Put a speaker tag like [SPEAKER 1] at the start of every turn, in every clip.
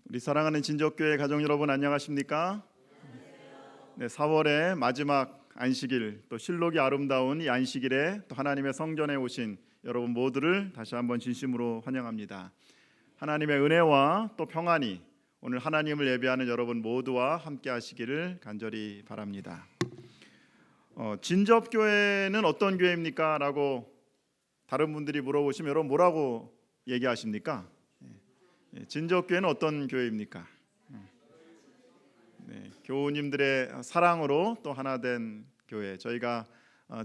[SPEAKER 1] 우리 사랑하는 진적교회 가족 여러분 안녕하십니까? 네, 4월의 마지막 안식일, 또 실록이 아름다운 이 안식일에 또 하나님의 성전에 오신 여러분 모두를 다시 한번 진심으로 환영합니다. 하나님의 은혜와 또 평안이 오늘 하나님을 예배하는 여러분 모두와 함께 하시기를 간절히 바랍니다. 진접교회는 어떤 교회입니까? 라고 다른 분들이 물어보시면 여러분 뭐라고 얘기하십니까? 진접교회는 어떤 교회입니까? 네, 교우님들의 사랑으로 또 하나 된 교회. 저희가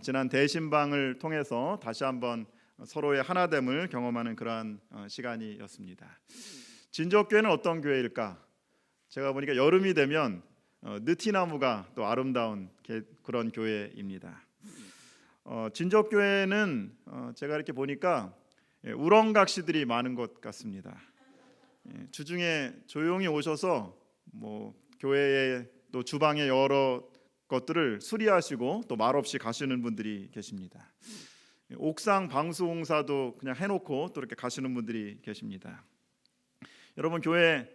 [SPEAKER 1] 지난 대신방을 통해서 다시 한번 서로의 하나됨을 경험하는 그러한 시간이었습니다. 진접교회는 어떤 교회일까? 제가 보니까 여름이 되면 느티나무가 또 아름다운 그런 교회입니다. 진접교회는 제가 이렇게 보니까 우렁각시들이 많은 것 같습니다. 주중에 조용히 오셔서 교회의 또 주방의 여러 것들을 수리하시고 또 말없이 가시는 분들이 계십니다. 옥상 방수공사도 그냥 해놓고 또 이렇게 가시는 분들이 계십니다. 여러분 교회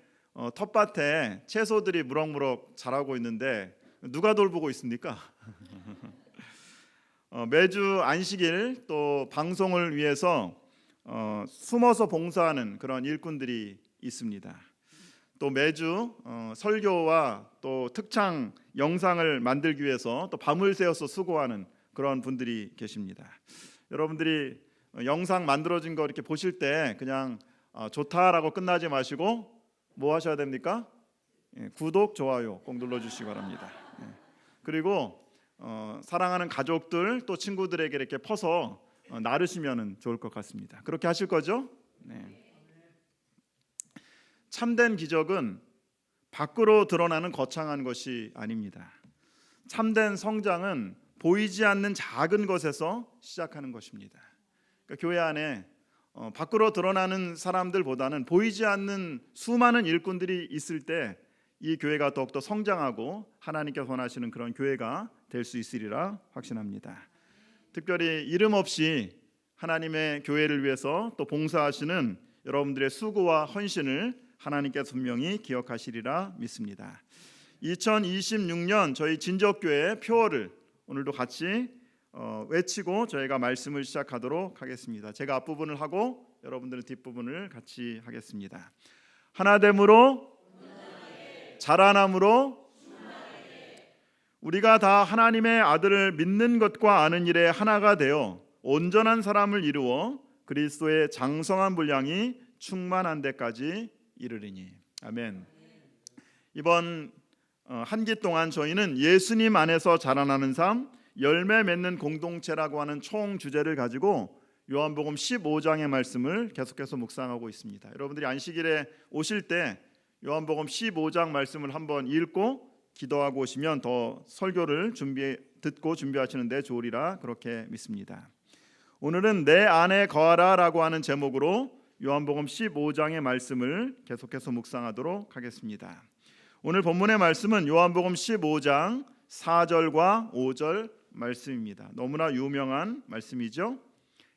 [SPEAKER 1] 텃밭에 채소들이 무럭무럭 자라고 있는데 누가 돌보고 있습니까? 매주 안식일 또 방송을 위해서 숨어서 봉사하는 그런 일꾼들이 있습니다. 또 매주 설교와 또 특창 영상을 만들기 위해서 또 밤을 새워서 수고하는 그런 분들이 계십니다. 여러분들이 영상 만들어진 거 이렇게 보실 때 그냥 좋다라고 끝나지 마시고 뭐 하셔야 됩니까? 구독, 좋아요 꼭 눌러주시기 바랍니다. 그리고 사랑하는 가족들 또 친구들에게 이렇게 퍼서 나르시면 좋을 것 같습니다. 그렇게 하실 거죠? 네. 참된 기적은 밖으로 드러나는 거창한 것이 아닙니다. 참된 성장은 보이지 않는 작은 것에서 시작하는 것입니다. 그러니까 교회 안에 밖으로 드러나는 사람들보다는 보이지 않는 수많은 일꾼들이 있을 때 이 교회가 더욱더 성장하고 하나님께서 원하시는 그런 교회가 될 수 있으리라 확신합니다. 특별히 이름 없이 하나님의 교회를 위해서 또 봉사하시는 여러분들의 수고와 헌신을 하나님께서 분명히 기억하시리라 믿습니다. 2026년 저희 진적교회 표어를 오늘도 같이 외치고 저희가 말씀을 시작하도록 하겠습니다. 제가 앞부분을 하고 여러분들은 뒷부분을 같이 하겠습니다. 하나됨으로 자라남으로 우리가 다 하나님의 아들을 믿는 것과 아는 일에 하나가 되어 온전한 사람을 이루어 그리스도의 장성한 분량이 충만한 데까지 이르리니. 아멘. 이번 한 기 동안 저희는 예수님 안에서 자라나는 삶, 열매 맺는 공동체라고 하는 총 주제를 가지고 요한복음 15장의 말씀을 계속해서 묵상하고 있습니다. 여러분들이 안식일에 오실 때 요한복음 15장 말씀을 한번 읽고 기도하고 오시면 더 설교를 듣고 준비하시는 데 좋으리라 그렇게 믿습니다. 오늘은 내 안에 거하라 라고 하는 제목으로 요한복음 15장의 말씀을 계속해서 묵상하도록 하겠습니다. 오늘 본문의 말씀은 요한복음 15장 4절과 5절 말씀입니다. 너무나 유명한 말씀이죠.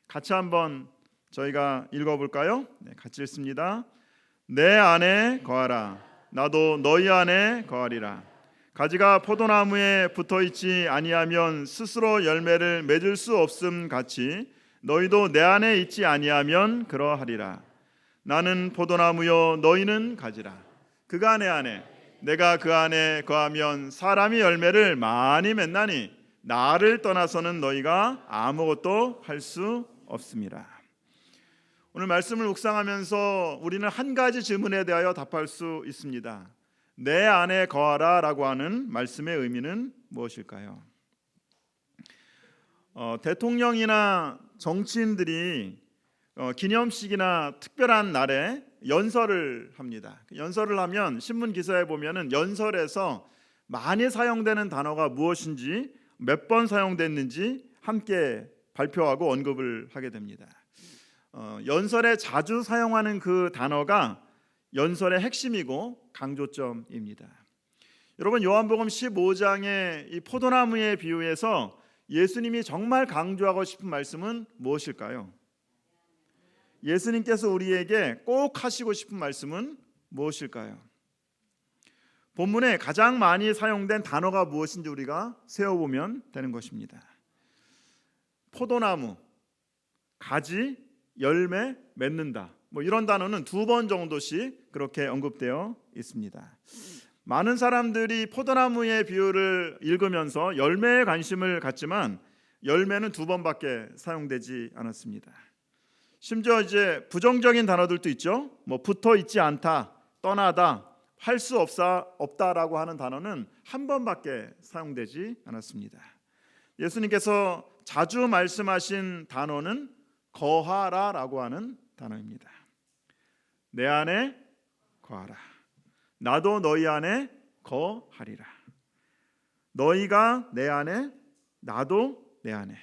[SPEAKER 1] 같이 한번 저희가 읽어볼까요? 네, 같이 읽습니다. 내 안에 거하라 나도 너희 안에 거하리라. 가지가 포도나무에 붙어있지 아니하면 스스로 열매를 맺을 수 없음 같이 너희도 내 안에 있지 아니하면 그러하리라. 나는 포도나무요 너희는 가지라. 그가 내 안에 내가 그 안에 거하면 사람이 열매를 많이 맺나니 나를 떠나서는 너희가 아무것도 할 수 없습니다. 오늘 말씀을 묵상하면서 우리는 한 가지 질문에 대하여 답할 수 있습니다. 내 안에 거하라 라고 하는 말씀의 의미는 무엇일까요? 대통령이나 정치인들이 기념식이나 특별한 날에 연설을 합니다. 연설을 하면 신문 기사에 보면은 연설에서 많이 사용되는 단어가 무엇인지 몇 번 사용됐는지 함께 발표하고 언급을 하게 됩니다. 연설에 자주 사용하는 그 단어가 연설의 핵심이고 강조점입니다. 여러분 요한복음 15장의 이 포도나무의 비유에서 예수님이 정말 강조하고 싶은 말씀은 무엇일까요? 예수님께서 우리에게 꼭 하시고 싶은 말씀은 무엇일까요? 본문에 가장 많이 사용된 단어가 무엇인지 우리가 세어보면 되는 것입니다. 포도나무, 가지, 열매, 맺는다. 이런 단어는 2번 정도씩 그렇게 언급되어 있습니다. 많은 사람들이 포도나무의 비유를 읽으면서 열매에 관심을 갖지만 열매는 2번밖에 사용되지 않았습니다. 심지어 이제 부정적인 단어들도 있죠. 붙어 있지 않다, 떠나다, 할 수 없다라고 하는 단어는 1번밖에 사용되지 않았습니다. 예수님께서 자주 말씀하신 단어는 거하라라고 하는 단어입니다. 내 안에 거하라. 나도 너희 안에 거하리라. 너희가 내 안에, 나도 내 안에,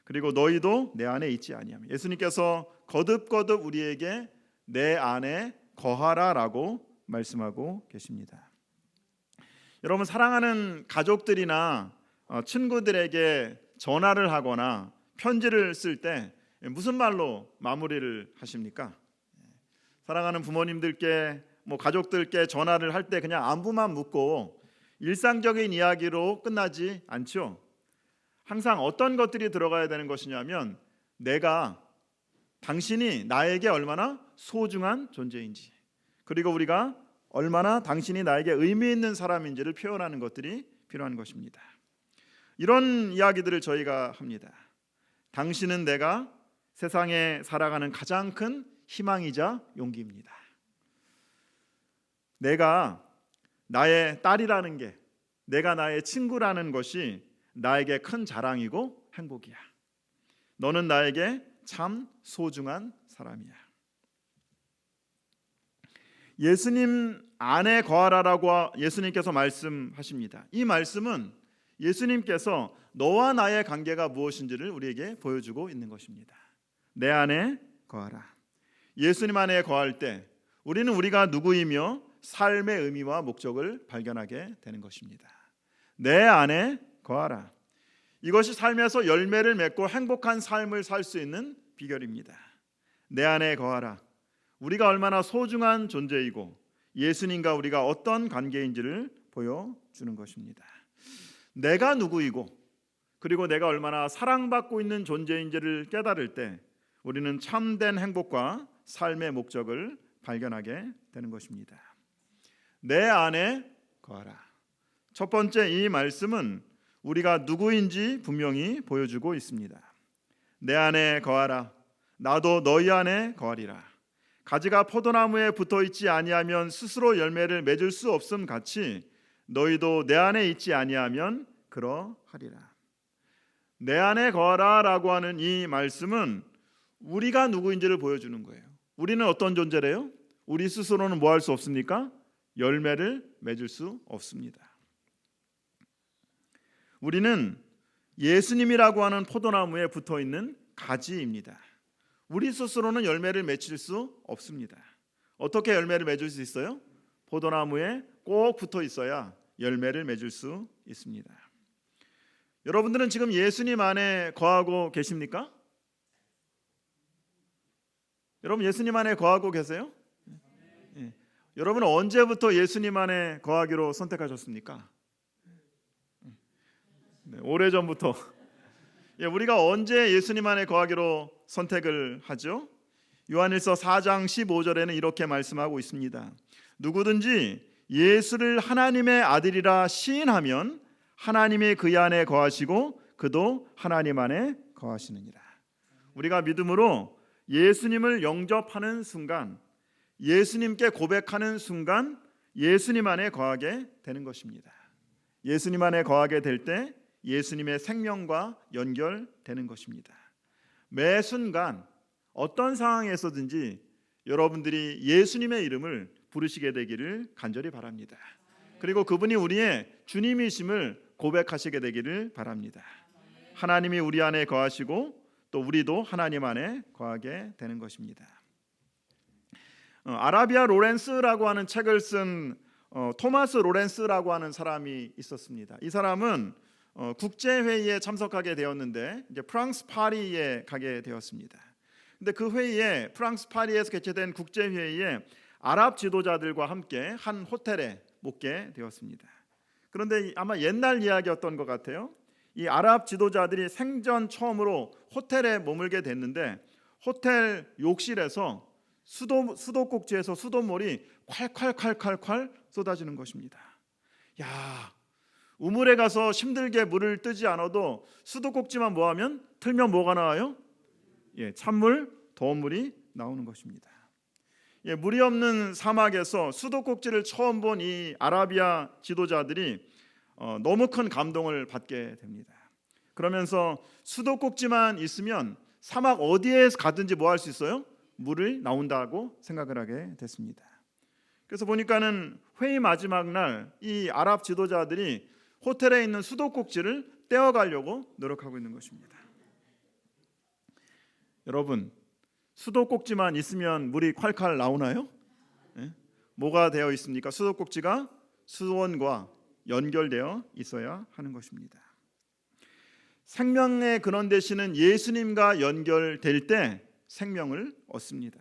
[SPEAKER 1] 그리고 너희도 내 안에 있지 아니하며, 예수님께서 거듭거듭 우리에게 내 안에 거하라라고 말씀하고 계십니다. 여러분, 사랑하는 가족들이나 친구들에게 전화를 하거나 편지를 쓸 때 무슨 말로 마무리를 하십니까? 사랑하는 부모님들께 가족들께 전화를 할 때 그냥 안부만 묻고 일상적인 이야기로 끝나지 않죠. 항상 어떤 것들이 들어가야 되는 것이냐면, 당신이 나에게 얼마나 소중한 존재인지, 그리고 우리가 얼마나 당신이 나에게 의미 있는 사람인지를 표현하는 것들이 필요한 것입니다. 이런 이야기들을 저희가 합니다. 당신은 내가 세상에 살아가는 가장 큰 희망이자 용기입니다. 내가 나의 딸이라는 게, 내가 나의 친구라는 것이 나에게 큰 자랑이고 행복이야. 너는 나에게 참 소중한 사람이야. 예수님 안에 거하라라고 예수님께서 말씀하십니다. 이 말씀은 예수님께서 너와 나의 관계가 무엇인지를 우리에게 보여주고 있는 것입니다. 내 안에 거하라. 예수님 안에 거할 때 우리는 우리가 누구이며 삶의 의미와 목적을 발견하게 되는 것입니다. 내 안에 거하라. 이것이 삶에서 열매를 맺고 행복한 삶을 살 수 있는 비결입니다. 내 안에 거하라. 우리가 얼마나 소중한 존재이고 예수님과 우리가 어떤 관계인지를 보여주는 것입니다. 내가 누구이고 그리고 내가 얼마나 사랑받고 있는 존재인지를 깨달을 때 우리는 참된 행복과 삶의 목적을 발견하게 되는 것입니다. 내 안에 거하라. 첫 번째, 이 말씀은 우리가 누구인지 분명히 보여주고 있습니다. 내 안에 거하라. 나도 너희 안에 거하리라. 가지가 포도나무에 붙어 있지 아니하면 스스로 열매를 맺을 수 없음 같이 너희도 내 안에 있지 아니하면 그러하리라. 내 안에 거하라라고 하는 이 말씀은 우리가 누구인지를 보여주는 거예요. 우리는 어떤 존재래요? 우리 스스로는 뭐 할 수 없습니까? 열매를 맺을 수 없습니다. 우리는 예수님이라고 하는 포도나무에 붙어 있는 가지입니다. 우리 스스로는 열매를 맺을 수 없습니다. 어떻게 열매를 맺을 수 있어요? 포도나무에 꼭 붙어 있어야 열매를 맺을 수 있습니다. 여러분들은 지금 예수님 안에 거하고 계십니까? 여러분, 예수님 안에 거하고 계세요? 네. 여러분은 언제부터 예수님 안에 거하기로 선택하셨습니까? 네, 오래전부터. 우리가 언제 예수님 안에 거하기로 선택을 하죠? 요한일서 4장 15절에는 이렇게 말씀하고 있습니다. 누구든지 예수를 하나님의 아들이라 시인하면 하나님이 그 안에 거하시고 그도 하나님 안에 거하시느니라. 우리가 믿음으로 예수님을 영접하는 순간, 예수님께 고백하는 순간 예수님 안에 거하게 되는 것입니다. 예수님 안에 거하게 될 때 예수님의 생명과 연결되는 것입니다. 매 순간 어떤 상황에서든지 여러분들이 예수님의 이름을 부르시게 되기를 간절히 바랍니다. 그리고 그분이 우리의 주님이심을 고백하시게 되기를 바랍니다. 하나님이 우리 안에 거하시고 또 우리도 하나님 안에 거하게 되는 것입니다. 아라비아 로렌스라고 하는 책을 쓴 토마스 로렌스라고 하는 사람이 있었습니다. 이 사람은 국제회의에 참석하게 되었는데 이제 프랑스 파리에 가게 되었습니다. 근데 그 회의에, 프랑스 파리에서 개최된 국제회의에 아랍 지도자들과 함께 한 호텔에 묵게 되었습니다. 그런데 아마 옛날 이야기였던 것 같아요. 이 아랍 지도자들이 생전 처음으로 호텔에 머물게 됐는데 호텔 욕실에서 수도꼭지에서 수돗물이 콸콸콸콸콸 쏟아지는 것입니다. 야, 우물에 가서 힘들게 물을 뜨지 않아도 수도꼭지만 뭐하면 틀면 뭐가 나와요? 찬물, 더운 물이 나오는 것입니다. 물이 없는 사막에서 수도꼭지를 처음 본 이 아라비아 지도자들이 너무 큰 감동을 받게 됩니다. 그러면서 수도꼭지만 있으면 사막 어디에 가든지 뭐 할 수 있어요? 물을 나온다고 생각을 하게 됐습니다. 그래서 보니까는 회의 마지막 날 이 아랍 지도자들이 호텔에 있는 수도꼭지를 떼어가려고 노력하고 있는 것입니다. 여러분, 수도꼭지만 있으면 물이 콸콸 나오나요? 뭐가 되어 있습니까? 수도꼭지가 수원과 연결되어 있어야 하는 것입니다. 생명의 근원 되시는 예수님과 연결될 때 생명을 얻습니다.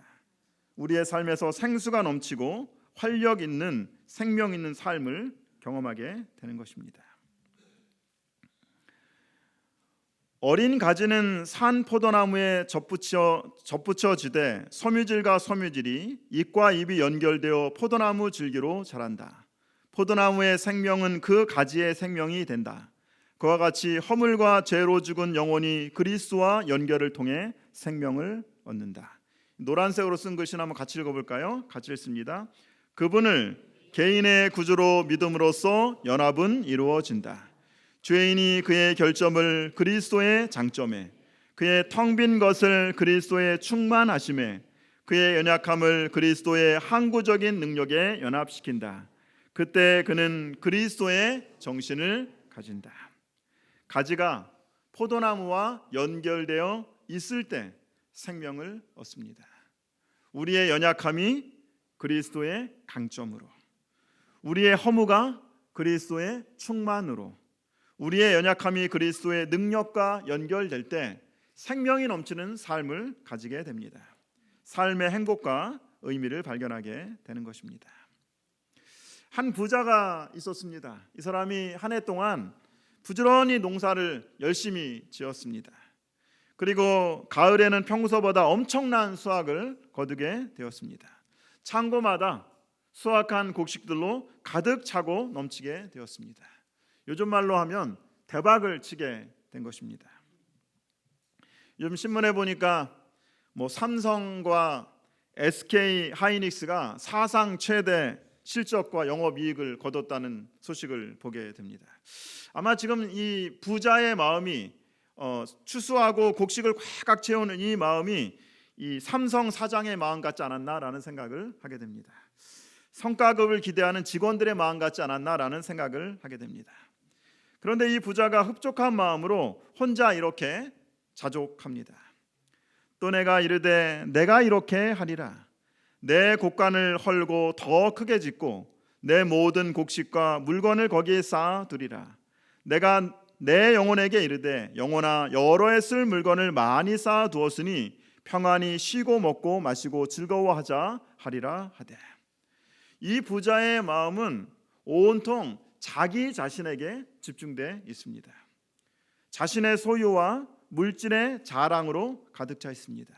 [SPEAKER 1] 우리의 삶에서 생수가 넘치고 활력 있는 생명 있는 삶을 경험하게 되는 것입니다. 어린 가지는 산 포도나무에 접붙여지되 섬유질과 섬유질이 잎과 잎이 연결되어 포도나무 줄기로 자란다. 포도나무의 생명은 그 가지의 생명이 된다. 그와 같이 허물과 죄로 죽은 영혼이 그리스도와 연결을 통해 생명을 얻는다. 노란색으로 쓴 글씨나 한번 같이 읽어볼까요? 같이 읽습니다. 그분을 개인의 구주로 믿음으로써 연합은 이루어진다. 죄인이 그의 결점을 그리스도의 장점에, 그의 텅 빈 것을 그리스도의 충만하심에, 그의 연약함을 그리스도의 항구적인 능력에 연합시킨다. 그때 그는 그리스도의 정신을 가진다. 가지가 포도나무와 연결되어 있을 때 생명을 얻습니다. 우리의 연약함이 그리스도의 강점으로, 우리의 허무가 그리스도의 충만으로, 우리의 연약함이 그리스도의 능력과 연결될 때 생명이 넘치는 삶을 가지게 됩니다. 삶의 행복과 의미를 발견하게 되는 것입니다. 한 부자가 있었습니다. 이 사람이 한 해 동안 부지런히 농사를 열심히 지었습니다. 그리고 가을에는 평소보다 엄청난 수확을 거두게 되었습니다. 창고마다 수확한 곡식들로 가득 차고 넘치게 되었습니다. 요즘 말로 하면 대박을 치게 된 것입니다. 요즘 신문에 보니까 삼성과 SK 하이닉스가 사상 최대 실적과 영업이익을 거뒀다는 소식을 보게 됩니다. 아마 지금 이 부자의 마음이 추수하고 곡식을 꽉꽉 채우는 이 마음이 이 삼성 사장의 마음 같지 않았나라는 생각을 하게 됩니다. 성과급을 기대하는 직원들의 마음 같지 않았나라는 생각을 하게 됩니다. 그런데 이 부자가 흡족한 마음으로 혼자 이렇게 자족합니다. 또 내가 이르되 내가 이렇게 하리라. 내 곡간을 헐고 더 크게 짓고 내 모든 곡식과 물건을 거기에 쌓아두리라. 내가 내 영혼에게 이르되 영혼아 여러 해 쓸 물건을 많이 쌓아두었으니 평안히 쉬고 먹고 마시고 즐거워하자 하리라 하되. 이 부자의 마음은 온통 자기 자신에게 집중되어 있습니다. 자신의 소유와 물질의 자랑으로 가득 차 있습니다.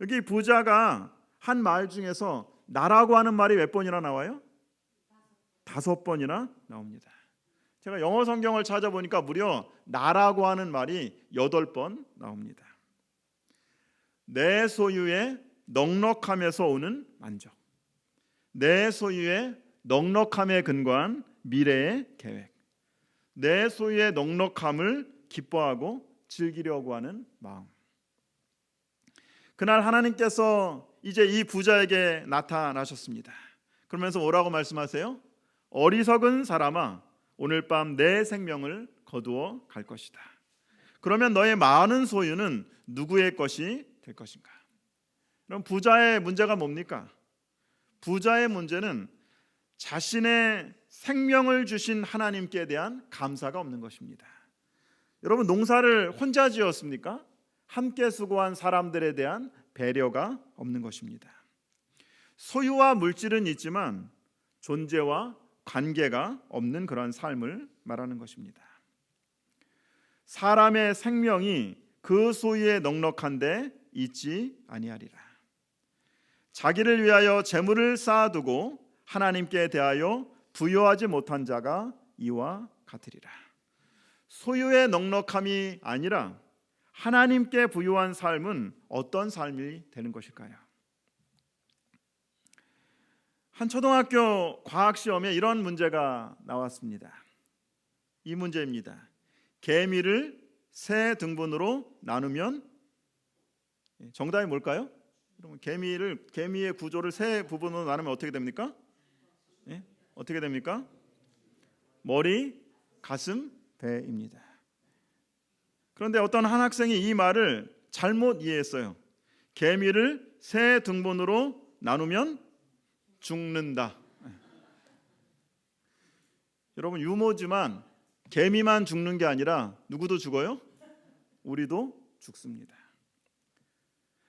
[SPEAKER 1] 여기 부자가 한 말 중에서 나라고 하는 말이 몇 번이나 나와요? 5번이나 나옵니다. 제가 영어 성경을 찾아보니까 무려 나라고 하는 말이 8번 나옵니다. 내 소유의 넉넉함에서 오는 만족, 내 소유의 넉넉함에 근거한 미래의 계획, 내 소유의 넉넉함을 기뻐하고 즐기려고 하는 마음. 그날 하나님께서 이제 이 부자에게 나타나셨습니다. 그러면서 뭐라고 말씀하세요? 어리석은 사람아 오늘 밤 내 생명을 거두어 갈 것이다. 그러면 너의 많은 소유는 누구의 것이 될 것인가? 그럼 부자의 문제가 뭡니까? 부자의 문제는 자신의 생명을 주신 하나님께 대한 감사가 없는 것입니다. 여러분, 농사를 혼자 지었습니까? 함께 수고한 사람들에 대한 배려가 없는 것입니다. 소유와 물질은 있지만 존재와 관계가 없는 그런 삶을 말하는 것입니다. 사람의 생명이 그 소유에 넉넉한데 있지 아니하리라. 자기를 위하여 재물을 쌓아두고 하나님께 대하여 부여하지 못한 자가 이와 같으리라. 소유의 넉넉함이 아니라 하나님께 부여한 삶은 어떤 삶이 되는 것일까요? 한 초등학교 과학시험에 이런 문제가 나왔습니다. 이 문제입니다. 개미를 세 등분으로 나누면 정답이 뭘까요? 그러면 개미의 구조를 세 부분으로 나누면 어떻게 됩니까? 어떻게 됩니까? 머리, 가슴, 배입니다. 그런데 어떤 한 학생이 이 말을 잘못 이해했어요. 개미를 세 등분으로 나누면 죽는다. 여러분, 유머지만 개미만 죽는 게 아니라 누구도 죽어요? 우리도 죽습니다.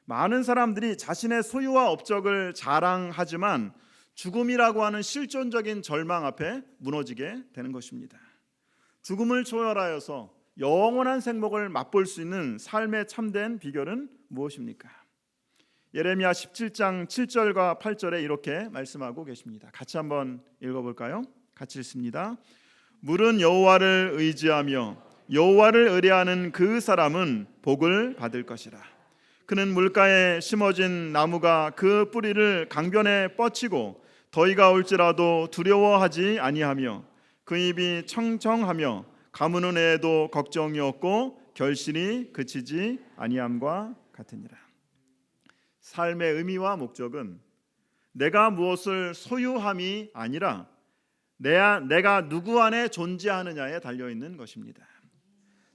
[SPEAKER 1] 많은 사람들이 자신의 소유와 업적을 자랑하지만 죽음이라고 하는 실존적인 절망 앞에 무너지게 되는 것입니다. 죽음을 초월하여서 영원한 생목을 맛볼 수 있는 삶의 참된 비결은 무엇입니까? 예레미야 17장 7절과 8절에 이렇게 말씀하고 계십니다. 같이 한번 읽어볼까요? 같이 읽습니다. 물은 여호와를 의지하며 여호와를 의뢰하는 그 사람은 복을 받을 것이라. 그는 물가에 심어진 나무가 그 뿌리를 강변에 뻗치고 더위가 올지라도 두려워하지 아니하며 그 입이 청청하며 가무는 애에도 걱정이 없고 결실이 그치지 아니함과 같으니라. 삶의 의미와 목적은 내가 무엇을 소유함이 아니라 내가 누구 안에 존재하느냐에 달려있는 것입니다.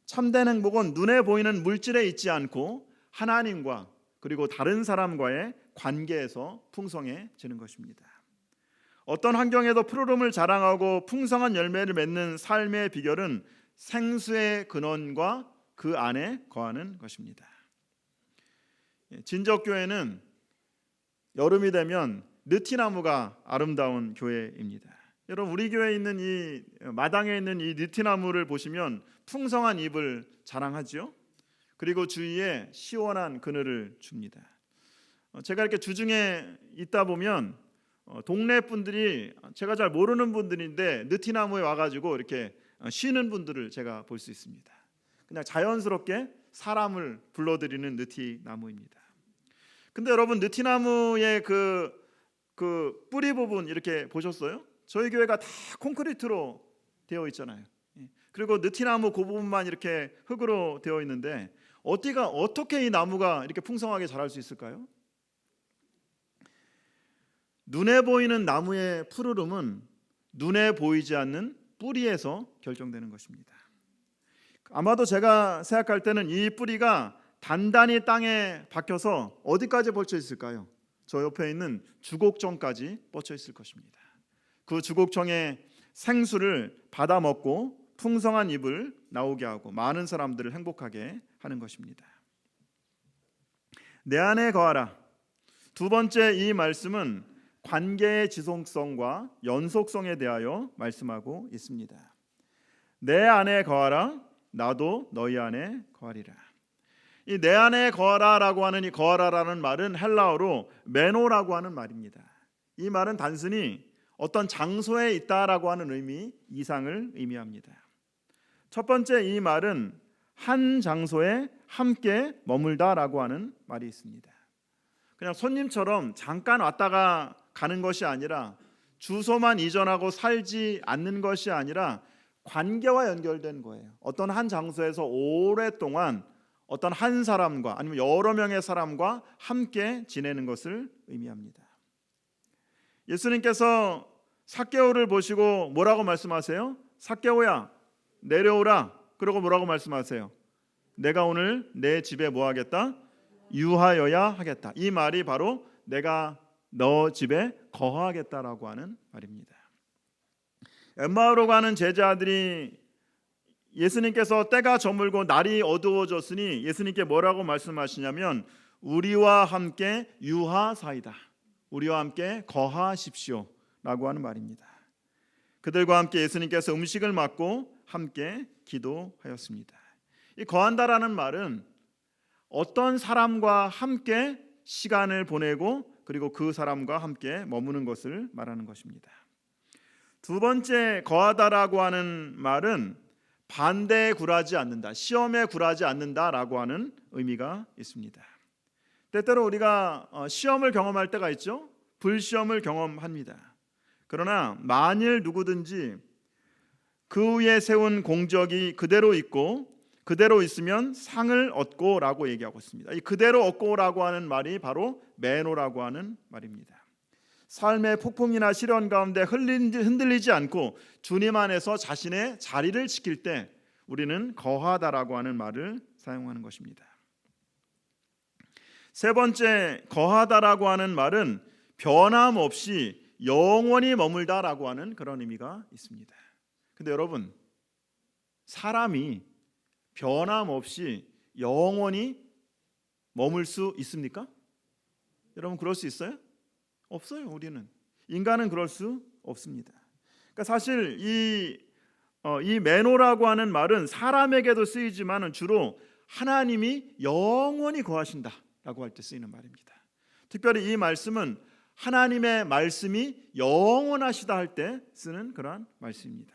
[SPEAKER 1] 참된 행복은 눈에 보이는 물질에 있지 않고 하나님과 그리고 다른 사람과의 관계에서 풍성해지는 것입니다. 어떤 환경에도 푸르름을 자랑하고 풍성한 열매를 맺는 삶의 비결은 생수의 근원과 그 안에 거하는 것입니다. 진적교회는 여름이 되면 느티나무가 아름다운 교회입니다. 여러분, 우리 교회에 있는 이 마당에 있는 이 느티나무를 보시면 풍성한 잎을 자랑하죠. 그리고 주위에 시원한 그늘을 줍니다. 제가 이렇게 주중에 있다 보면 동네 분들이 제가 잘 모르는 분들인데 느티나무에 와가지고 이렇게 쉬는 분들을 제가 볼 수 있습니다. 그냥 자연스럽게 사람을 불러들이는 느티나무입니다. 근데 여러분, 느티나무의 그 뿌리 부분 이렇게 보셨어요? 저희 교회가 다 콘크리트로 되어 있잖아요. 그리고 느티나무 그 부분만 이렇게 흙으로 되어 있는데 어떻게 이 나무가 이렇게 풍성하게 자랄 수 있을까요? 눈에 보이는 나무의 푸르름은 눈에 보이지 않는 뿌리에서 결정되는 것입니다. 아마도 제가 생각할 때는 이 뿌리가 단단히 땅에 박혀서 어디까지 뻗쳐 있을까요? 저 옆에 있는 주곡청까지 뻗쳐 있을 것입니다. 그 주곡청의 생수를 받아 먹고 풍성한 잎을 나오게 하고 많은 사람들을 행복하게 하는 것입니다. 내 안에 거하라. 두 번째, 이 말씀은 관계의 지속성과 연속성에 대하여 말씀하고 있습니다. 내 안에 거하라. 나도 너희 안에 거하리라. 이 내 안에 거하라라고 하는 이 거하라라는 말은 헬라어로 메노라고 하는 말입니다. 이 말은 단순히 어떤 장소에 있다라고 하는 의미 이상을 의미합니다. 첫 번째, 이 말은 한 장소에 함께 머물다라고 하는 말이 있습니다. 그냥 손님처럼 잠깐 왔다가 가는 것이 아니라 주소만 이전하고 살지 않는 것이 아니라 관계와 연결된 거예요. 어떤 한 장소에서 오랫동안 어떤 한 사람과 아니면 여러 명의 사람과 함께 지내는 것을 의미합니다. 예수님께서 삭개오를 보시고 뭐라고 말씀하세요? 삭개오야, 내려오라. 그러고 뭐라고 말씀하세요? 내가 오늘 내 집에 뭐 하겠다? 유하여야 하겠다. 이 말이 바로 내가 너 집에 거하겠다라고 하는 말입니다. 엠마오로 가는 제자들이 예수님께서 때가 저물고 날이 어두워졌으니 예수님께 뭐라고 말씀하시냐면 우리와 함께 유하사이다. 우리와 함께 거하십시오라고 하는 말입니다. 그들과 함께 예수님께서 음식을 맡고 함께 기도하였습니다. 이 거한다라는 말은 어떤 사람과 함께 시간을 보내고 그리고 그 사람과 함께 머무는 것을 말하는 것입니다. 두 번째 거하다라고 하는 말은 반대에 굴하지 않는다, 시험에 굴하지 않는다라고 하는 의미가 있습니다. 때때로 우리가 시험을 경험할 때가 있죠. 불시험을 경험합니다. 그러나 만일 누구든지 그 위에 세운 공적이 그대로 있고 그대로 있으면 상을 얻고라고 얘기하고 있습니다. 이 그대로 얻고라고 하는 말이 바로 매노라고 하는 말입니다. 삶의 폭풍이나 시련 가운데 흔들리지 않고 주님 안에서 자신의 자리를 지킬 때 우리는 거하다라고 하는 말을 사용하는 것입니다. 세 번째, 거하다라고 하는 말은 변함없이 영원히 머물다라고 하는 그런 의미가 있습니다. 근데 여러분, 사람이 변함없이 영원히 머물 수 있습니까? 여러분, 그럴 수 있어요? 없어요. 우리는 인간은 그럴 수 없습니다. 그러니까 사실 이 매노라고 하는 말은 사람에게도 쓰이지만 주로 하나님이 영원히 거하신다라고 할 때 쓰이는 말입니다. 특별히 이 말씀은 하나님의 말씀이 영원하시다 할 때 쓰는 그러한 말씀입니다.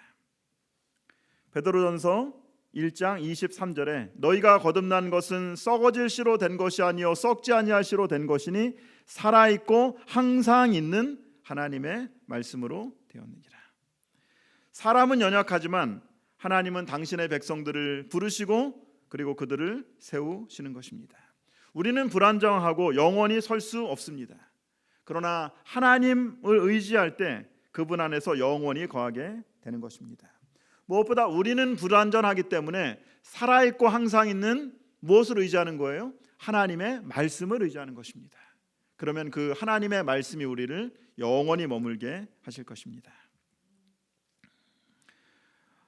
[SPEAKER 1] 베드로전서 1장 23절에 너희가 거듭난 것은 썩어질 씨로 된 것이 아니요 썩지 아니할 씨로 된 것이니 살아있고 항상 있는 하나님의 말씀으로 되었느니라. 사람은 연약하지만 하나님은 당신의 백성들을 부르시고 그리고 그들을 세우시는 것입니다. 우리는 불안정하고 영원히 설 수 없습니다. 그러나 하나님을 의지할 때 그분 안에서 영원히 거하게 되는 것입니다. 무엇보다 우리는 불완전하기 때문에 살아있고 항상 있는 무엇을 의지하는 거예요? 하나님의 말씀을 의지하는 것입니다. 그러면 그 하나님의 말씀이 우리를 영원히 머물게 하실 것입니다.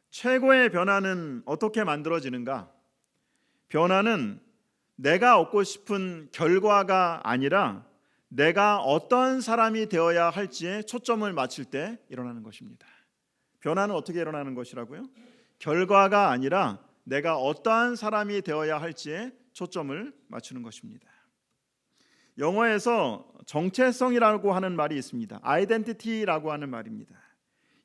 [SPEAKER 1] 최고의 변화는 어떻게 만들어지는가? 변화는 내가 얻고 싶은 결과가 아니라 내가 어떤 사람이 되어야 할지에 초점을 맞출 때 일어나는 것입니다. 변화는 어떻게 일어나는 것이라고요? 결과가 아니라 내가 어떠한 사람이 되어야 할지에 초점을 맞추는 것입니다. 영어에서 정체성이라고 하는 말이 있습니다. 아이덴티티라고 하는 말입니다.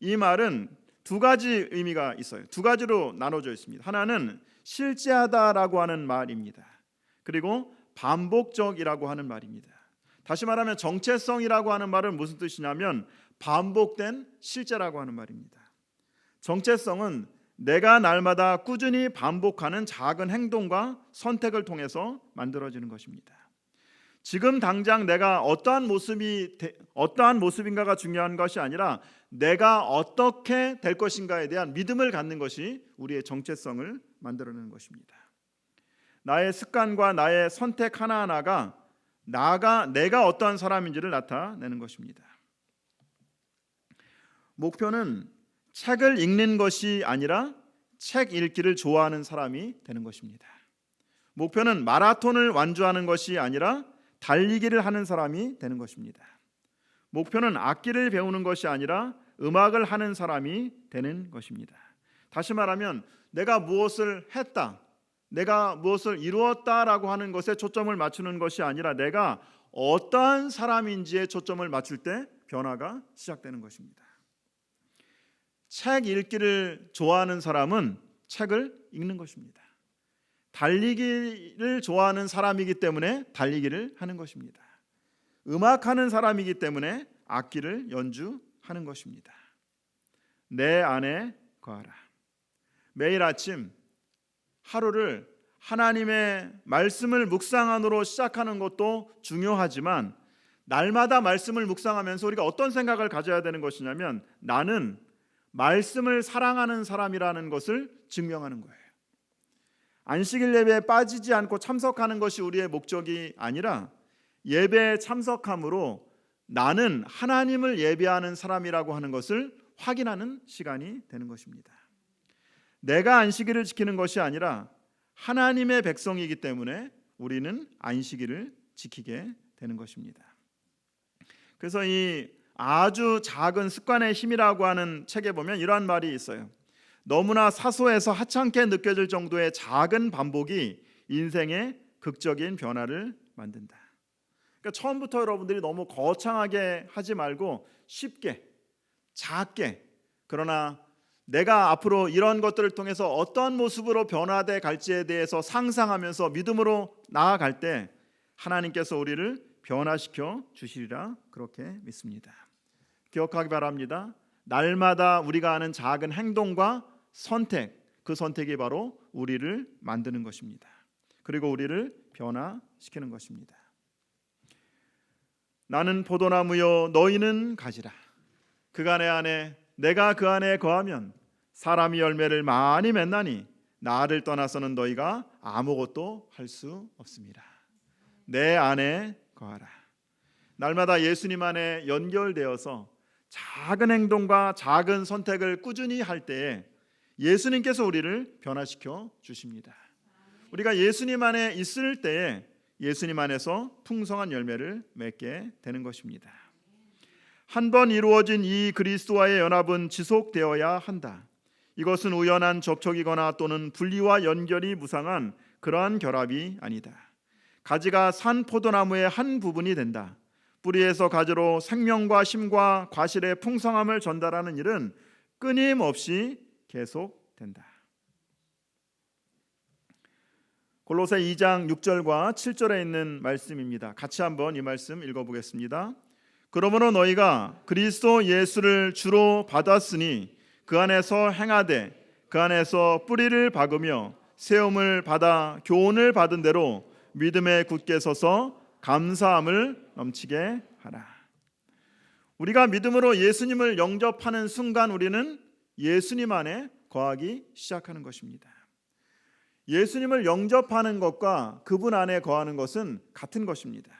[SPEAKER 1] 이 말은 두 가지 의미가 있어요. 두 가지로 나눠져 있습니다. 하나는 실제하다라고 하는 말입니다. 그리고 반복적이라고 하는 말입니다. 다시 말하면 정체성이라고 하는 말은 무슨 뜻이냐면 반복된 실제라고 하는 말입니다. 정체성은 내가 날마다 꾸준히 반복하는 작은 행동과 선택을 통해서 만들어지는 것입니다. 지금 당장 내가 어떠한 모습인가가 중요한 것이 아니라 내가 어떻게 될 것인가에 대한 믿음을 갖는 것이 우리의 정체성을 만들어내는 것입니다. 나의 습관과 나의 선택 하나하나가 내가 어떠한 사람인지를 나타내는 것입니다. 목표는 책을 읽는 것이 아니라 책 읽기를 좋아하는 사람이 되는 것입니다. 목표는 마라톤을 완주하는 것이 아니라 달리기를 하는 사람이 되는 것입니다. 목표는 악기를 배우는 것이 아니라 음악을 하는 사람이 되는 것입니다. 다시 말하면 내가 무엇을 했다, 내가 무엇을 이루었다라고 하는 것에 초점을 맞추는 것이 아니라 내가 어떠한 사람인지에 초점을 맞출 때 변화가 시작되는 것입니다. 책 읽기를 좋아하는 사람은 책을 읽는 것입니다. 달리기를 좋아하는 사람이기 때문에 달리기를 하는 것입니다. 음악하는 사람이기 때문에 악기를 연주하는 것입니다. 내 안에 거하라. 매일 아침 하루를 하나님의 말씀을 묵상함으로 시작하는 것도 중요하지만 날마다 말씀을 묵상하면서 우리가 어떤 생각을 가져야 되는 것이냐면 나는 말씀을 사랑하는 사람이라는 것을 증명하는 거예요. 안식일 예배에 빠지지 않고 참석하는 것이 우리의 목적이 아니라 예배에 참석함으로 나는 하나님을 예배하는 사람이라고 하는 것을 확인하는 시간이 되는 것입니다. 내가 안식일을 지키는 것이 아니라 하나님의 백성이기 때문에 우리는 안식일을 지키게 되는 것입니다. 그래서 이 아주 작은 습관의 힘이라고 하는 책에 보면 이러한 말이 있어요. 너무나 사소해서 하찮게 느껴질 정도의 작은 반복이 인생의 극적인 변화를 만든다. 그러니까 처음부터 여러분들이 너무 거창하게 하지 말고 쉽게, 작게, 그러나 내가 앞으로 이런 것들을 통해서 어떤 모습으로 변화돼 갈지에 대해서 상상하면서 믿음으로 나아갈 때 하나님께서 우리를 변화시켜 주시리라 그렇게 믿습니다. 기억하기 바랍니다. 날마다 우리가 하는 작은 행동과 선택, 그 선택이 바로 우리를 만드는 것입니다. 그리고 우리를 변화시키는 것입니다. 나는 포도나무요 너희는 가지라. 그가 내 안에 내가 그 안에 거하면 사람이 열매를 많이 맺나니 나를 떠나서는 너희가 아무것도 할 수 없습니다. 내 안에 거하라. 날마다 예수님 안에 연결되어서 작은 행동과 작은 선택을 꾸준히 할 때에 예수님께서 우리를 변화시켜 주십니다. 우리가 예수님 안에 있을 때에 예수님 안에서 풍성한 열매를 맺게 되는 것입니다. 한 번 이루어진 이 그리스도와의 연합은 지속되어야 한다. 이것은 우연한 접촉이거나 또는 분리와 연결이 무상한 그러한 결합이 아니다. 가지가 산 포도나무의 한 부분이 된다. 뿌리에서 가지로 생명과 힘과 과실의 풍성함을 전달하는 일은 끊임없이 계속된다. 골로새 2장 6절과 7절에 있는 말씀입니다. 같이 한번 이 말씀 읽어보겠습니다. 그러므로 너희가 그리스도 예수를 주로 받았으니 그 안에서 행하되 그 안에서 뿌리를 박으며 세움을 받아 교훈을 받은 대로 믿음에 굳게 서서 감사함을 넘치게 하라. 우리가 믿음으로 예수님을 영접하는 순간 우리는 예수님 안에 거하기 시작하는 것입니다. 예수님을 영접하는 것과 그분 안에 거하는 것은 같은 것입니다.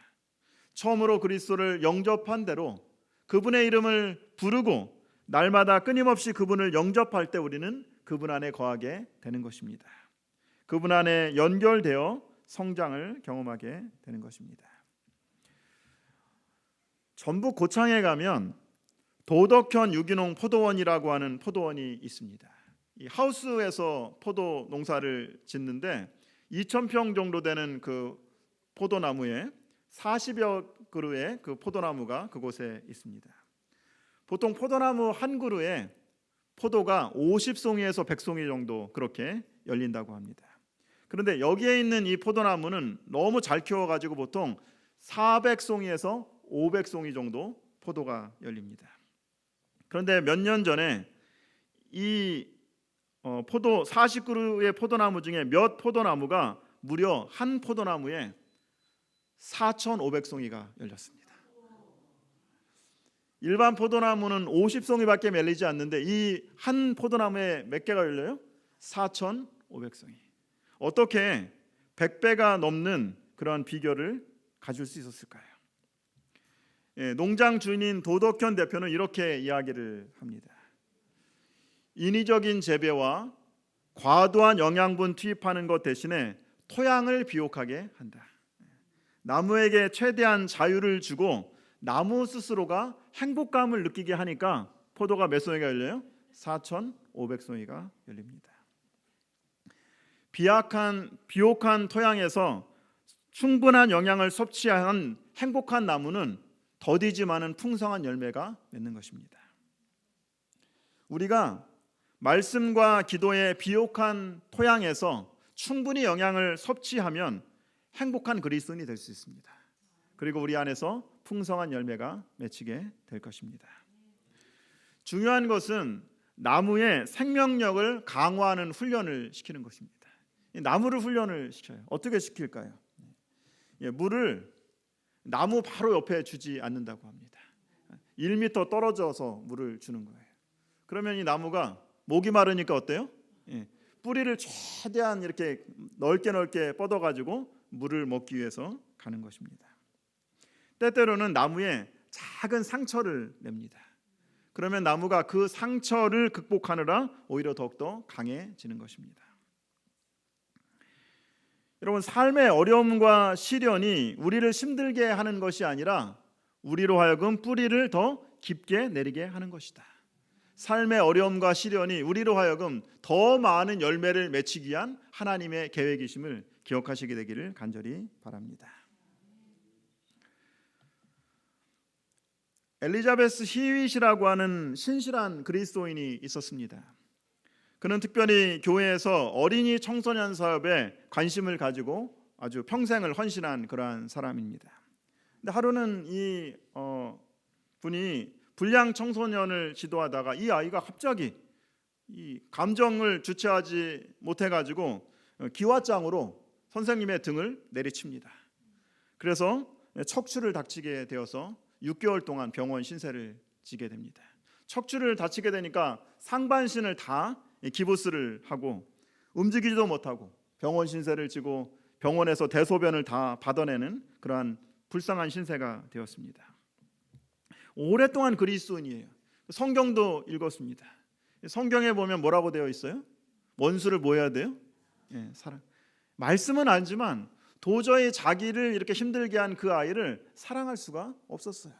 [SPEAKER 1] 처음으로 그리스도를 영접한 대로 그분의 이름을 부르고 날마다 끊임없이 그분을 영접할 때 우리는 그분 안에 거하게 되는 것입니다. 그분 안에 연결되어 성장을 경험하게 되는 것입니다. 전북 고창에 가면 도덕현 유기농 포도원이라고 하는 포도원이 있습니다. 이 하우스에서 포도 농사를 짓는데 2,000평 정도 되는 그 포도나무에 40여 그루의 그 포도나무가 그곳에 있습니다. 보통 포도나무 한 그루에 포도가 50송이에서 100송이 정도 그렇게 열린다고 합니다. 그런데 여기에 있는 이 포도나무는 너무 잘 키워가지고 보통 400송이에서 500송이 정도 포도가 열립니다. 그런데 몇 년 전에 이 포도 40그루의 포도나무 중에 몇 포도나무가 무려 한 포도나무에 4,500송이가 열렸습니다. 일반 포도나무는 50송이밖에 열리지 않는데 이 한 포도나무에 몇 개가 열려요? 4,500송이. 어떻게 100배가 넘는 그런 비결을 가질 수 있었을까요? 농장 주인인 도덕현 대표는 이렇게 이야기를 합니다. 인위적인 재배와 과도한 영양분 투입하는 것 대신에 토양을 비옥하게 한다. 나무에게 최대한 자유를 주고 나무 스스로가 행복감을 느끼게 하니까 포도가 몇 송이가 열려요? 4,500송이가 열립니다. 비옥한 토양에서 충분한 영양을 섭취한 행복한 나무는 더디지만은 풍성한 열매가 맺는 것입니다. 우리가 말씀과 기도의 비옥한 토양에서 충분히 영양을 섭취하면 행복한 그리스도인이 될 수 있습니다. 그리고 우리 안에서 풍성한 열매가 맺히게 될 것입니다. 중요한 것은 나무의 생명력을 강화하는 훈련을 시키는 것입니다. 나무를 훈련을 시켜요. 어떻게 시킬까요? 물을 나무 바로 옆에 주지 않는다고 합니다. 1m 떨어져서 물을 주는 거예요. 그러면 이 나무가 목이 마르니까 어때요? 뿌리를 최대한 이렇게 넓게 뻗어가지고 물을 먹기 위해서 가는 것입니다. 때때로는 나무에 작은 상처를 냅니다. 그러면 나무가 그 상처를 극복하느라 오히려 더욱더 강해지는 것입니다. 여러분, 삶의 어려움과 시련이 우리를 힘들게 하는 것이 아니라 우리로 하여금 뿌리를 더 깊게 내리게 하는 것이다. 삶의 어려움과 시련이 우리로 하여금 더 많은 열매를 맺히기 위한 하나님의 계획이심을 기억하시게 되기를 간절히 바랍니다. 엘리자베스 히윗이라고 하는 신실한 그리스도인이 있었습니다. 그는 특별히 교회에서 어린이 청소년 사업에 관심을 가지고 아주 평생을 헌신한 그러한 사람입니다. 근데 하루는 이 분이 불량 청소년을 지도하다가 이 아이가 갑자기 이 감정을 주체하지 못해가지고 기와장으로 선생님의 등을 내리칩니다. 그래서 척추를 다치게 되어서 6개월 동안 병원 신세를 지게 됩니다. 척추를 다치게 되니까 상반신을 다 기부스를 하고 움직이지도 못하고 병원 신세를 지고 병원에서 대소변을 다 받아내는 그러한 불쌍한 신세가 되었습니다. 오랫동안 그리스도인이에요. 성경도 읽었습니다. 성경에 보면 뭐라고 되어 있어요? 원수를 뭐 해야 돼요? 사랑. 말씀은 알지만 도저히 자기를 이렇게 힘들게 한 그 아이를 사랑할 수가 없었어요.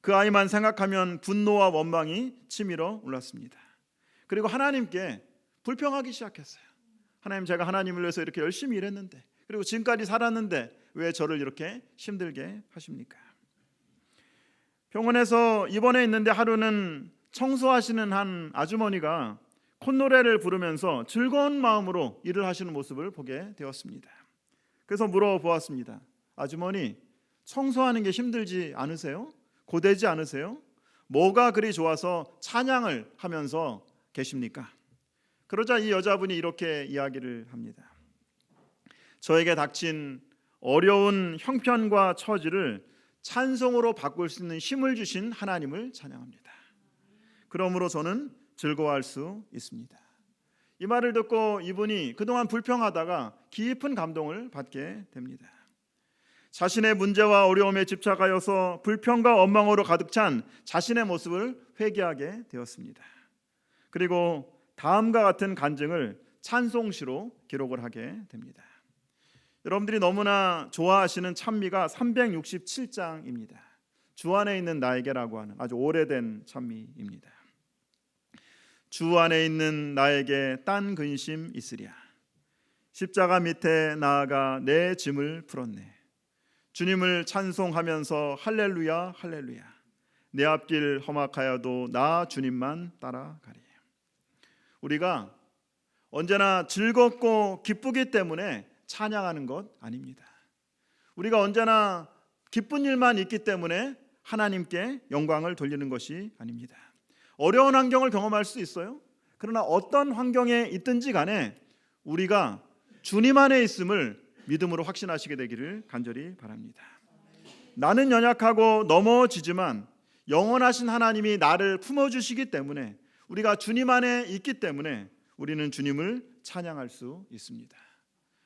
[SPEAKER 1] 그 아이만 생각하면 분노와 원망이 치밀어 올랐습니다. 그리고 하나님께 불평하기 시작했어요. 하나님, 제가 하나님을 위해서 이렇게 열심히 일했는데, 그리고 지금까지 살았는데 왜 저를 이렇게 힘들게 하십니까? 병원에서 입원해 있는데 하루는 청소하시는 한 아주머니가 콧노래를 부르면서 즐거운 마음으로 일을 하시는 모습을 보게 되었습니다. 그래서 물어보았습니다. 아주머니, 청소하는 게 힘들지 않으세요? 고되지 않으세요? 뭐가 그리 좋아서 찬양을 하면서 계십니까? 그러자 이 여자분이 이렇게 이야기를 합니다. 저에게 닥친 어려운 형편과 처지를 찬송으로 바꿀 수 있는 힘을 주신 하나님을 찬양합니다. 그러므로 저는 즐거워할 수 있습니다. 이 말을 듣고 이분이 그동안 불평하다가 깊은 감동을 받게 됩니다. 자신의 문제와 어려움에 집착하여서 불평과 원망으로 가득 찬 자신의 모습을 회개하게 되었습니다. 그리고 다음과 같은 간증을 찬송시로 기록을 하게 됩니다. 여러분들이 너무나 좋아하시는 찬미가 367장입니다. 주 안에 있는 나에게라고 하는 아주 오래된 찬미입니다. 주 안에 있는 나에게 딴 근심 있으랴. 십자가 밑에 나아가 내 짐을 풀었네. 주님을 찬송하면서 할렐루야 할렐루야. 내 앞길 험악하여도 나 주님만 따라가리. 우리가 언제나 즐겁고 기쁘기 때문에 찬양하는 것 아닙니다. 우리가 언제나 기쁜 일만 있기 때문에 하나님께 영광을 돌리는 것이 아닙니다. 어려운 환경을 경험할 수 있어요. 그러나 어떤 환경에 있든지 간에 우리가 주님 안에 있음을 믿음으로 확신하시게 되기를 간절히 바랍니다. 나는 연약하고 넘어지지만 영원하신 하나님이 나를 품어주시기 때문에, 우리가 주님 안에 있기 때문에 우리는 주님을 찬양할 수 있습니다.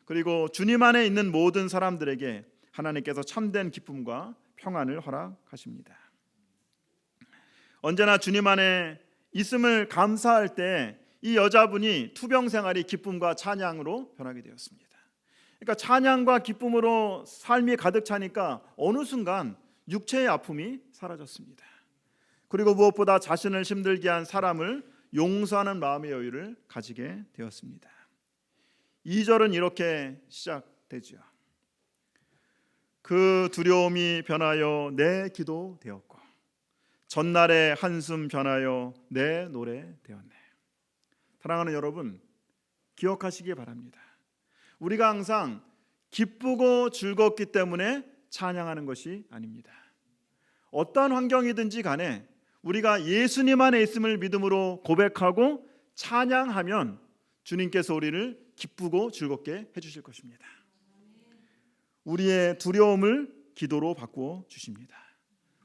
[SPEAKER 1] 그리고 주님 안에 있는 모든 사람들에게 하나님께서 참된 기쁨과 평안을 허락하십니다. 언제나 주님 안에 있음을 감사할 때 이 여자분이 투병 생활이 기쁨과 찬양으로 변하게 되었습니다. 그러니까 찬양과 기쁨으로 삶이 가득 차니까 어느 순간 육체의 아픔이 사라졌습니다. 그리고 무엇보다 자신을 힘들게 한 사람을 용서하는 마음의 여유를 가지게 되었습니다. 2절은 이렇게 시작되죠. 그 두려움이 변하여 내 기도 되었고 전날의 한숨 변하여 내 노래 되었네. 사랑하는 여러분, 기억하시기 바랍니다. 우리가 항상 기쁘고 즐겁기 때문에 찬양하는 것이 아닙니다. 어떤 환경이든지 간에 우리가 예수님 안에 있음을 믿음으로 고백하고 찬양하면 주님께서 우리를 기쁘고 즐겁게 해주실 것입니다. 우리의 두려움을 기도로 바꾸어 주십니다.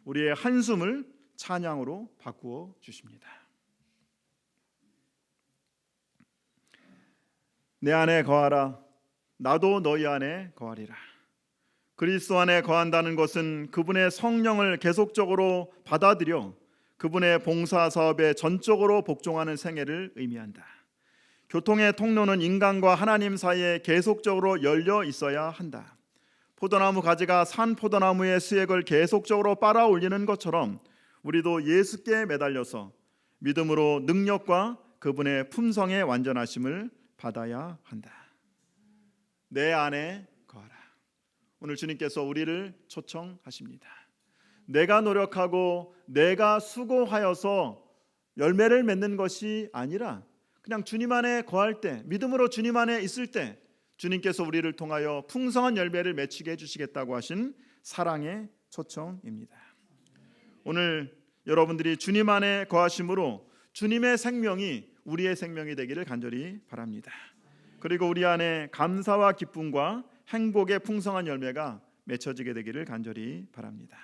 [SPEAKER 1] 우리의 한숨을 찬양으로 바꾸어 주십니다. 내 안에 거하라. 나도 너희 안에 거하리라. 그리스도 안에 거한다는 것은 그분의 성령을 계속적으로 받아들여 그분의 봉사 사업에 전적으로 복종하는 생애를 의미한다. 교통의 통로는 인간과 하나님 사이에 계속적으로 열려 있어야 한다. 포도나무 가지가 산 포도나무의 수액을 계속적으로 빨아올리는 것처럼 우리도 예수께 매달려서 믿음으로 능력과 그분의 품성의 완전하심을 받아야 한다. 내 안에 거하라. 오늘 주님께서 우리를 초청하십니다. 내가 노력하고 내가 수고하여서 열매를 맺는 것이 아니라 그냥 주님 안에 거할 때, 믿음으로 주님 안에 있을 때 주님께서 우리를 통하여 풍성한 열매를 맺히게 해주시겠다고 하신 사랑의 초청입니다. 오늘 여러분들이 주님 안에 거하심으로 주님의 생명이 우리의 생명이 되기를 간절히 바랍니다. 그리고 우리 안에 감사와 기쁨과 행복의 풍성한 열매가 맺혀지게 되기를 간절히 바랍니다.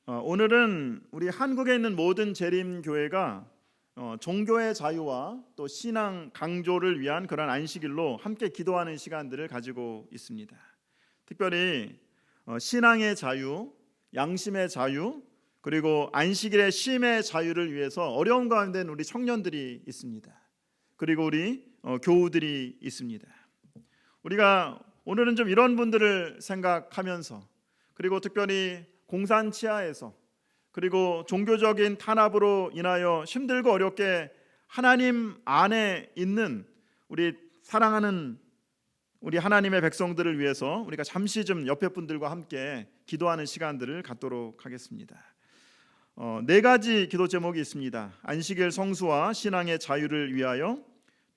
[SPEAKER 1] 오늘은 우리 한국에 있는 모든 재림교회가 종교의 자유와 또 신앙 강조를 위한 그런 안식일로 함께 기도하는 시간들을 가지고 있습니다. 특별히 신앙의 자유, 양심의 자유, 그리고 안식일의 쉼의 자유를 위해서 어려운 가운데 우리 청년들이 있습니다. 그리고 우리 교우들이 있습니다. 우리가 오늘은 좀 이런 분들을 생각하면서, 그리고 특별히 공산 치하에서, 그리고 종교적인 탄압으로 인하여 힘들고 어렵게 하나님 안에 있는 우리 사랑하는 우리 하나님의 백성들을 위해서 우리가 잠시 좀 옆에 분들과 함께 기도하는 시간들을 갖도록 하겠습니다. 4가지 기도 제목이 있습니다. 안식일 성수와 신앙의 자유를 위하여,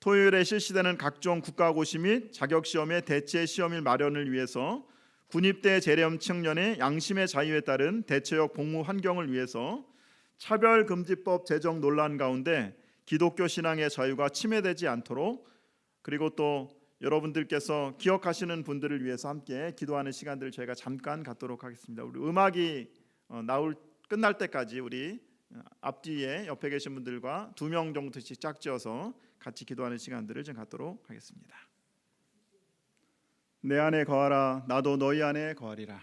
[SPEAKER 1] 토요일에 실시되는 각종 국가고시 및 자격시험의 대체 시험일 마련을 위해서, 군입대 재련 청년의 양심의 자유에 따른 대체역 복무 환경을 위해서, 차별금지법 제정 논란 가운데 기독교 신앙의 자유가 침해되지 않도록, 그리고 또 여러분들께서 기억하시는 분들을 위해서 함께 기도하는 시간들을 저희가 잠깐 갖도록 하겠습니다. 우리 음악이 끝날 때까지 우리 앞뒤에 옆에 계신 분들과 2명 정도씩 짝지어서 같이 기도하는 시간들을 좀 갖도록 하겠습니다. 내 안에 거하라. 나도 너희 안에 거하리라.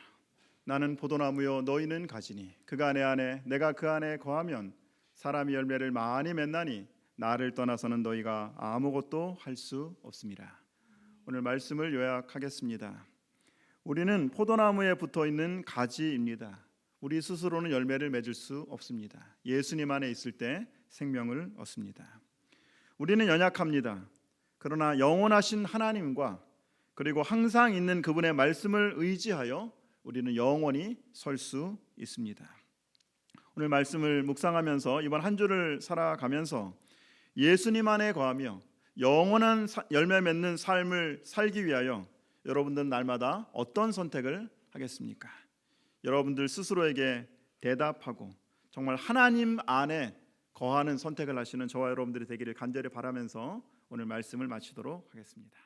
[SPEAKER 1] 나는 포도나무요 너희는 가지니 그가 내 안에 내가 그 안에 거하면 사람이 열매를 많이 맺나니 나를 떠나서는 너희가 아무것도 할 수 없습니다. 오늘 말씀을 요약하겠습니다. 우리는 포도나무에 붙어있는 가지입니다. 우리 스스로는 열매를 맺을 수 없습니다. 예수님 안에 있을 때 생명을 얻습니다. 우리는 연약합니다. 그러나 영원하신 하나님과 그리고 항상 있는 그분의 말씀을 의지하여 우리는 영원히 설 수 있습니다. 오늘 말씀을 묵상하면서 이번 한 주를 살아가면서 예수님 안에 거하며 영원한 열매 맺는 삶을 살기 위하여 여러분들은 날마다 어떤 선택을 하겠습니까? 여러분들 스스로에게 대답하고 정말 하나님 안에 거하는 선택을 하시는 저와 여러분들이 되기를 간절히 바라면서 오늘 말씀을 마치도록 하겠습니다.